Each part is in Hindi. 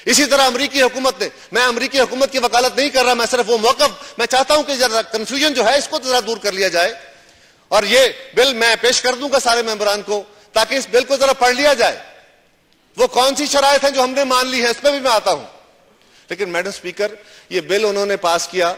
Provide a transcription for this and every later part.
इसी तरह अमरीकी हुकूमत ने, मैं अमरीकी हुकूमत की वकालत नहीं कर रहा, मैं सिर्फ वो मौकफ, मैं चाहता हूं कि जरा कंफ्यूजन जो है इसको जरा दूर कर लिया जाए और ये बिल मैं पेश कर दूंगा सारे मेंबरान को, ताकि इस बिल को जरा पढ़ लिया जाए। वो कौन सी शराइत है जो हमने मान ली है, इस पर भी मैं आता हूं। लेकिन मैडम स्पीकर, ये बिल उन्होंने पास किया,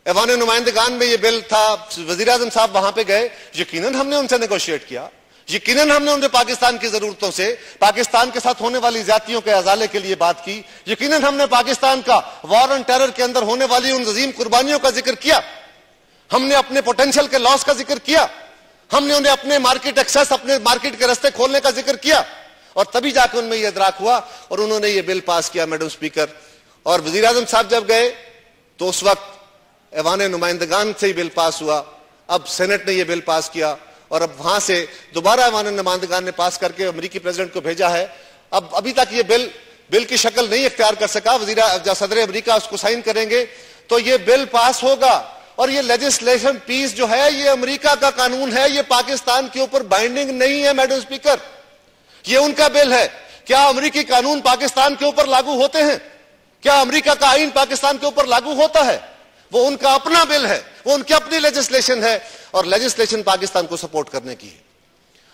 ऐवान नुमाइंदगान में ये बिल था, वजीर आजम साहब वहां पे गए, यकीनन हमने उनसे नेगोशिएट किया, यकीनन हमने उनसे पाकिस्तान की जरूरतों से, पाकिस्तान के साथ होने वाली ज्यादतियों के अजाले के लिए बात की, यकीनन हमने पाकिस्तान का वॉर ऑन टेरर के अंदर होने वाली उन अजीम कुर्बानियों का जिक्र किया, हमने अपने पोटेंशियल के लॉस का जिक्र किया, हमने उन्हें अपने मार्केट एक्सेस, अपने मार्केट के रास्ते खोलने का जिक्र किया, और तभी जाकर उनमें यह इदराक हुआ और उन्होंने ये बिल पास किया मैडम स्पीकर। और वजीर आजम साहब जब गए तो उस वक्त ऐवान नुमाइंदगान से ही बिल पास हुआ, अब सेनेट ने यह बिल पास किया और अब वहां से दोबारा ऐवान नुमाइंदगान ने पास करके अमेरिकी प्रेसिडेंट को भेजा है। अब अभी तक ये बिल की शक्ल नहीं इख्तियार कर सका, सदर अमेरिका उसको साइन करेंगे तो ये बिल पास होगा। और ये लेजिस्लेशन पीस जो है ये अमेरिका का कानून है, ये पाकिस्तान के ऊपर बाइंडिंग नहीं है मैडम स्पीकर, ये उनका बिल है। क्या अमेरिकी कानून पाकिस्तान के ऊपर लागू होते हैं? क्या अमेरिका का आईन पाकिस्तान के ऊपर लागू होता है? वो उनका अपना बिल है, वो उनकी अपनी लेजिस्लेशन है और लेजिस्लेशन पाकिस्तान को सपोर्ट करने की है।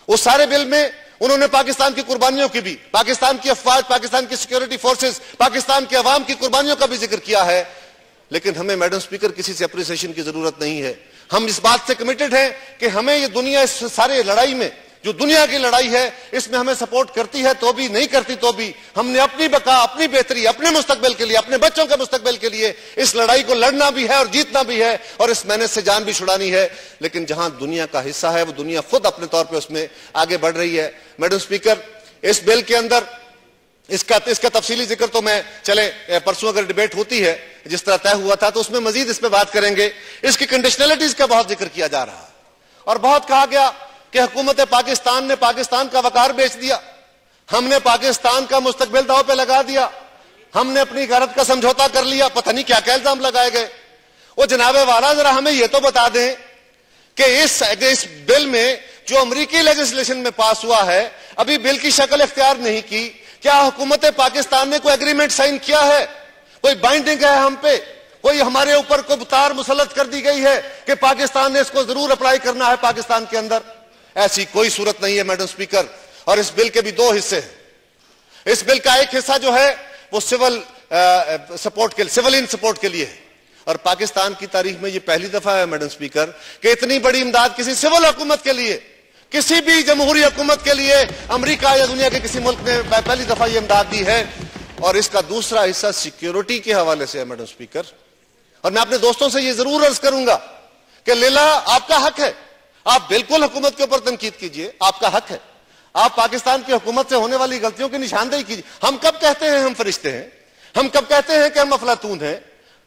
उस सारे बिल में उन्होंने पाकिस्तान की कुर्बानियों की भी, पाकिस्तान की अफवाज, पाकिस्तान की सिक्योरिटी फोर्सेस, पाकिस्तान के अवाम की कुर्बानियों का भी जिक्र किया है। लेकिन हमें मैडम स्पीकर किसी से अप्रिसिएशन की जरूरत नहीं है। हम इस बात से कमिटेड हैं कि हमें ये दुनिया, इस सारे लड़ाई में, जो दुनिया की लड़ाई है, इसमें हमें सपोर्ट करती है तो भी, नहीं करती तो भी, हमने अपनी बका, अपनी बेहतरी, अपने मुस्तकबिल के लिए, अपने बच्चों के मुस्तकबिल के लिए इस लड़ाई को लड़ना भी है और जीतना भी है और इस मेहनत से जान भी छुड़ानी है। लेकिन जहां दुनिया का हिस्सा है वो दुनिया खुद अपने तौर पर उसमें आगे बढ़ रही है। मैडम स्पीकर, इस बिल के अंदर इसका तफसीली जिक्र तो मैं, चले परसों अगर डिबेट होती है जिस तरह तय हुआ था तो उसमें मजीद इस पर बात करेंगे। इसकी कंडीशनलिटीज का बहुत जिक्र किया जा रहा है और बहुत कहा गया कि हुकूमत पाकिस्तान ने पाकिस्तान का वकार बेच दिया, हमने पाकिस्तान का मुस्तकबिल दांव पे लगा दिया, हमने अपनी गैरत का समझौता कर लिया, पता नहीं क्या क्या इल्जाम लगाए गए। वो जनाबे वाला जरा हमें यह तो बता दें कि इस बिल में जो अमरीकी लेजिस्लेशन में पास हुआ है, अभी बिल की शक्ल इख्तियार नहीं की, क्या हुकूमत पाकिस्तान ने कोई एग्रीमेंट साइन किया है, कोई बाइंडिंग है हम पे, कोई हमारे ऊपर कोई तार मुसल्लत कर दी गई है कि पाकिस्तान ने इसको जरूर अप्लाई करना है पाकिस्तान के अंदर? ऐसी कोई सूरत नहीं है मैडम स्पीकर। और इस बिल के भी दो हिस्से हैं। इस बिल का एक हिस्सा जो है वो सिविलियन सपोर्ट के लिए है और पाकिस्तान की तारीख में ये पहली दफा है मैडम स्पीकर कि इतनी बड़ी इमदाद किसी सिविल हुकूमत के लिए, किसी भी जमहूरी हुकूमत के लिए अमेरिका या दुनिया के किसी मुल्क ने पहली दफा ये इमदाद दी है। और इसका दूसरा हिस्सा सिक्योरिटी के हवाले से है मैडम स्पीकर। और मैं अपने दोस्तों से ये जरूर अर्ज करूंगा कि लीला, आपका हक है, आप बिल्कुल हुकूमत के ऊपर तनकीद कीजिए, आपका हक है, आप पाकिस्तान की हुकूमत से होने वाली गलतियों की निशानदेही कीजिए। हम कब कहते हैं हम फरिश्ते हैं, हम कब कहते हैं कि हम अफलातून हैं?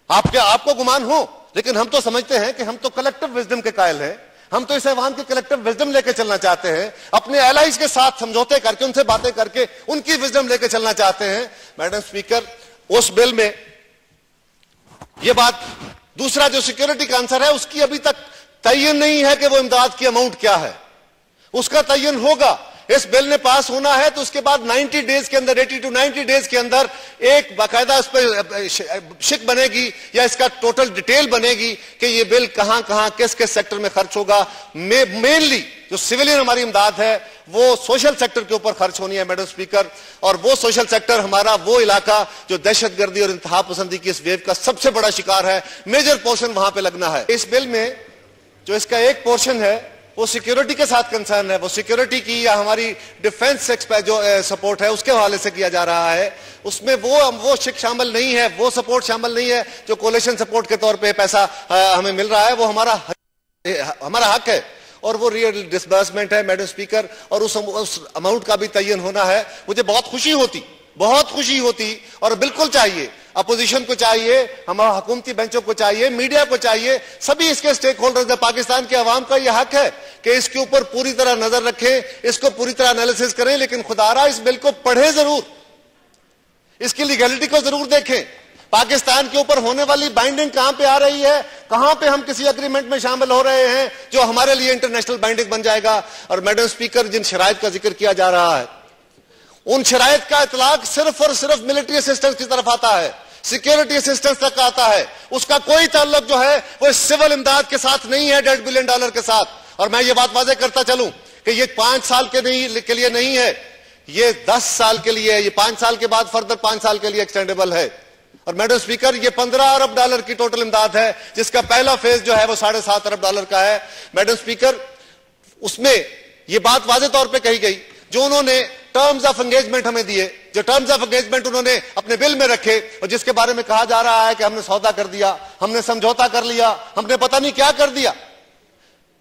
आपको गुमान हो, लेकिन हम तो समझते हैं कि हम तो कलेक्टिव विजडम के कायल हैं, हम तो इस अवाम की कलेक्टिव विजडम लेके चलना चाहते हैं, अपने एलाइज के साथ समझौते करके, उनसे बातें करके उनकी विजडम लेके चलना चाहते हैं। मैडम स्पीकर, उस बिल में यह बात, दूसरा जो सिक्योरिटी का आंसर है उसकी अभी तक तयन नहीं है कि वो इमदाद की अमाउंट क्या है, उसका तयन होगा। इस बिल ने पास होना है तो उसके बाद 90 डेज के अंदर, 80 to 90 डेज के अंदर एक बाकायदा इस पर शिक बनेगी या इसका टोटल डिटेल बनेगी कि ये बिल कहां कहां किस किस सेक्टर में खर्च होगा। मेनली जो सिविलियन हमारी इमदाद है वो सोशल सेक्टर के ऊपर खर्च होनी है मैडम स्पीकर। और वो सोशल सेक्टर हमारा वो इलाका जो दहशतगर्दी और इंतहा पसंदी की इस वेव का सबसे बड़ा शिकार है, मेजर पोर्शन वहां पर लगना है। इस बिल में जो इसका एक पोर्शन है वो सिक्योरिटी के साथ कंसर्न है, वो सिक्योरिटी की या हमारी डिफेंस जो सपोर्ट है उसके हवाले से किया जा रहा है। उसमें वो शिक शामिल नहीं है, वो सपोर्ट शामिल नहीं है जो कोलिशन सपोर्ट के तौर पे पैसा हमें मिल रहा है, वो हमारा हक है और वो रियल डिसबर्समेंट है मैडम स्पीकर। और उस अमाउंट का भी तयन होना है। मुझे बहुत खुशी होती और बिल्कुल चाहिए, अपोजिशन को चाहिए, हमारा हुकूमती बेंचों को चाहिए, मीडिया को चाहिए, सभी इसके स्टेक होल्डर्स, पाकिस्तान के अवाम का यह हक है कि इसके ऊपर पूरी तरह नजर रखें, इसको पूरी तरह एनालिसिस करें, लेकिन खुदारा इस बिल को पढ़े जरूर, इसकी लीगैलिटी को जरूर देखें। पाकिस्तान के ऊपर होने वाली बाइंडिंग कहां पे आ रही है, कहां पे हम किसी एग्रीमेंट में शामिल हो रहे हैं जो हमारे लिए इंटरनेशनल बाइंडिंग बन जाएगा। और मैडम स्पीकर, जिन शराइत का जिक्र किया जा रहा है उन शराइत का इतलाक सिर्फ और सिर्फ मिलिट्री असिस्टेंस की तरफ आता है, सिक्योरिटी असिस्टेंस तक आता है। उसका कोई ताल्लुक जो है वो सिविल इमदाद के साथ नहीं है, $1.5 बिलियन के साथ। और मैं ये बात वाज़ेह करता चलूं कि ये 5 साल के लिए नहीं है, ये 10 साल के लिए है। ये 5 साल के बाद फर्दर 5 साल के लिए एक्सटेंडेबल है। और मैडम स्पीकर, ये $15 अरब की टोटल इमदाद है, जिसका पहला फेज जो है वो $7.5 अरब का है। मैडम स्पीकर, उसमें ये बात वाज़ेह तौर पे कही गई, जो उन्होंने टर्म्स ऑफ एंगेजमेंट हमें दिए, जो टर्म्स ऑफ एंगेजमेंट उन्होंने अपने बिल में रखे, और जिसके बारे में कहा जा रहा है कि हमने सौदा कर दिया, हमने समझौता कर लिया, हमने पता नहीं क्या कर दिया,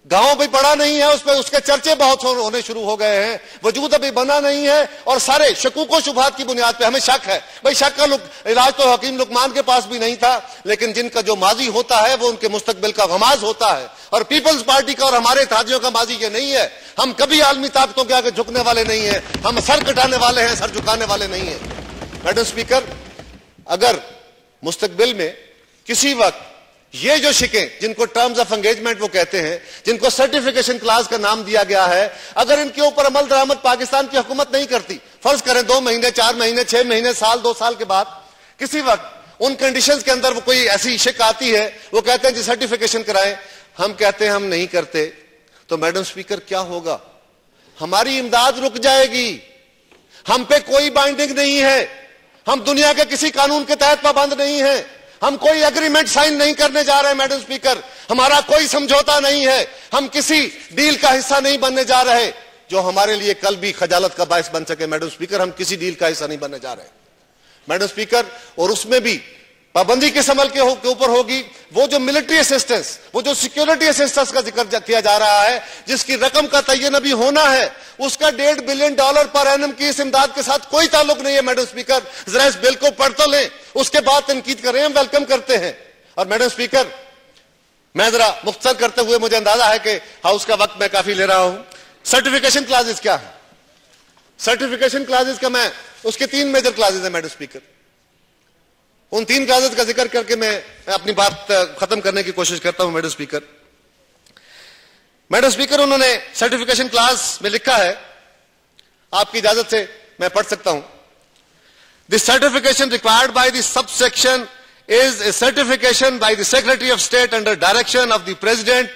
गांव भी पड़ा नहीं है उस पर, उसके चर्चे बहुत होने शुरू हो गए हैं, वजूद अभी बना नहीं है, और सारे शकूक व शुबहात की बुनियाद पे हमें शक है। भाई शक का इलाज तो हकीम लुकमान के पास भी नहीं था, लेकिन जिनका जो माजी होता है वो उनके मुस्तकबिल का गमाज होता है। और पीपल्स पार्टी का और हमारे इत्तेहादियों का माजी ये नहीं है। हम कभी आलमी ताकतों के आगे झुकने वाले नहीं है, हम सर कटाने वाले हैं, सर झुकाने वाले नहीं है। मैडम स्पीकर, अगर मुस्तकबिल में किसी वक्त ये जो शिकें, जिनको टर्म्स ऑफ एंगेजमेंट वो कहते हैं, जिनको सर्टिफिकेशन क्लास का नाम दिया गया है, अगर इनके ऊपर अमल दरामद पाकिस्तान की हुकूमत नहीं करती, फर्ज करें 2 महीने, 4 महीने, 6 महीने, साल, 2 साल के बाद किसी वक्त उन कंडीशंस के अंदर वो कोई ऐसी शिक आती है, वो कहते हैं जी सर्टिफिकेशन कराएं, हम कहते हैं हम नहीं करते, तो मैडम स्पीकर क्या होगा? हमारी इमदाद रुक जाएगी। हम पे कोई बाइंडिंग नहीं है, हम दुनिया के किसी कानून के तहत पाबंद नहीं है, हम कोई एग्रीमेंट साइन नहीं करने जा रहे हैं। मैडम स्पीकर, हमारा कोई समझौता नहीं है, हम किसी डील का हिस्सा नहीं बनने जा रहे जो हमारे लिए कल भी खजालत का बायस बन सके। मैडम स्पीकर, हम किसी डील का हिस्सा नहीं बनने जा रहे मैडम स्पीकर। और उसमें भी पाबंदी किस अमल के ऊपर होगी? वो जो मिलिट्री असिस्टेंस, वो जो सिक्योरिटी असिस्टेंस का जिक्र किया जा रहा है, जिसकी रकम का तयन अभी होना है, उसका $1.5 बिलियन पर एनम की इस इमदाद के साथ कोई ताल्लुक नहीं है। मैडम स्पीकर, जरा इस बिल को पढ़ तो लें, उसके बाद तनकीद करें, हम वेलकम करते हैं। और मैडम स्पीकर, मैं जरा मुख्तसर करते हुए, मुझे अंदाजा है कि हाउस का वक्त मैं काफी ले रहा हूं। सर्टिफिकेशन क्लासेस क्या है? सर्टिफिकेशन क्लासेस का मैं, उसके 3 मेजर क्लासेस है मैडम स्पीकर। उन 3 क्लासेस का जिक्र करके मैं अपनी बात खत्म करने की कोशिश करता हूं। मैडम स्पीकर, उन्होंने सर्टिफिकेशन क्लास में लिखा है, आपकी इजाजत से मैं पढ़ सकता हूं। The certification required by the subsection is a certification by the secretary of state under direction of the president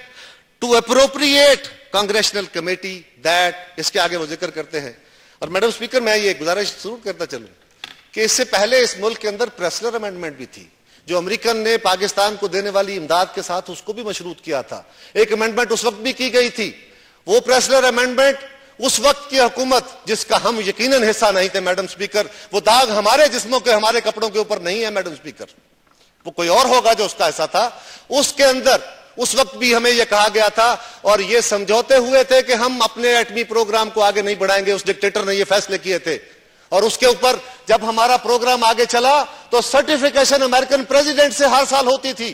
to appropriate congressional committee that, इसके आगे वो जिक्र करते हैं। और मैडम स्पीकर, मैं ये गुजारिश जरूर करता चलूं कि इससे पहले इस मुल्क के अंदर प्रेसलर अमेंडमेंट भी थी, जो अमेरिकन ने पाकिस्तान को देने वाली इमदाद के साथ उसको भी मशरूत किया था। एक अमेंडमेंट उस वक्त भी की गई थी। वो प्रेसलर अमेंडमेंट उस वक्त की हुकूमत, जिसका हम यकीनन हिस्सा नहीं थे मैडम स्पीकर, वो दाग हमारे जिस्मों के, हमारे कपड़ों के ऊपर नहीं है मैडम स्पीकर, वो कोई और होगा जो उसका हिस्सा था। उसके अंदर उस वक्त भी हमें यह कहा गया था और ये समझौते हुए थे कि हम अपने एटमी प्रोग्राम को आगे नहीं बढ़ाएंगे। उस डिक्टेटर ने ये फैसले किए थे। और उसके ऊपर जब हमारा प्रोग्राम आगे चला तो सर्टिफिकेशन अमेरिकन प्रेसिडेंट से हर साल होती थी।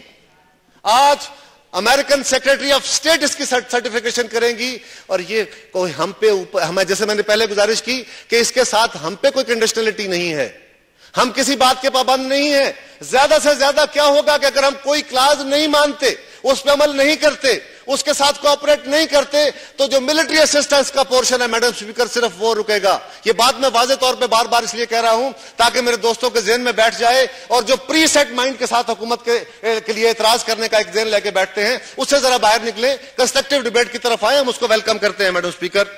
आज अमेरिकन सेक्रेटरी ऑफ स्टेट इसकी सर्टिफिकेशन करेंगी। और ये कोई हम पे ऊपर, हमें, जैसे मैंने पहले गुजारिश की कि इसके साथ हम पे कोई कंडीशनलिटी नहीं है, हम किसी बात के पाबंद नहीं है। ज्यादा से ज्यादा क्या होगा कि अगर हम कोई क्लाज नहीं मानते, उस पर अमल नहीं करते, उसके साथ कोऑपरेट नहीं करते, तो जो मिलिट्री असिस्टेंस का पोर्शन है मैडम स्पीकर, सिर्फ वो रुकेगा। ये बात मैं वाज़ेह तौर पे बार बार इसलिए कह रहा हूं ताकि मेरे दोस्तों के ज़हन में बैठ जाए, और जो प्री सेट माइंड के साथ हुकूमत के लिए एतराज करने का एक ज़हन लेके बैठते हैं, उससे जरा बाहर निकले, कंस्ट्रक्टिव डिबेट की तरफ आए, हम उसको वेलकम करते हैं मैडम स्पीकर।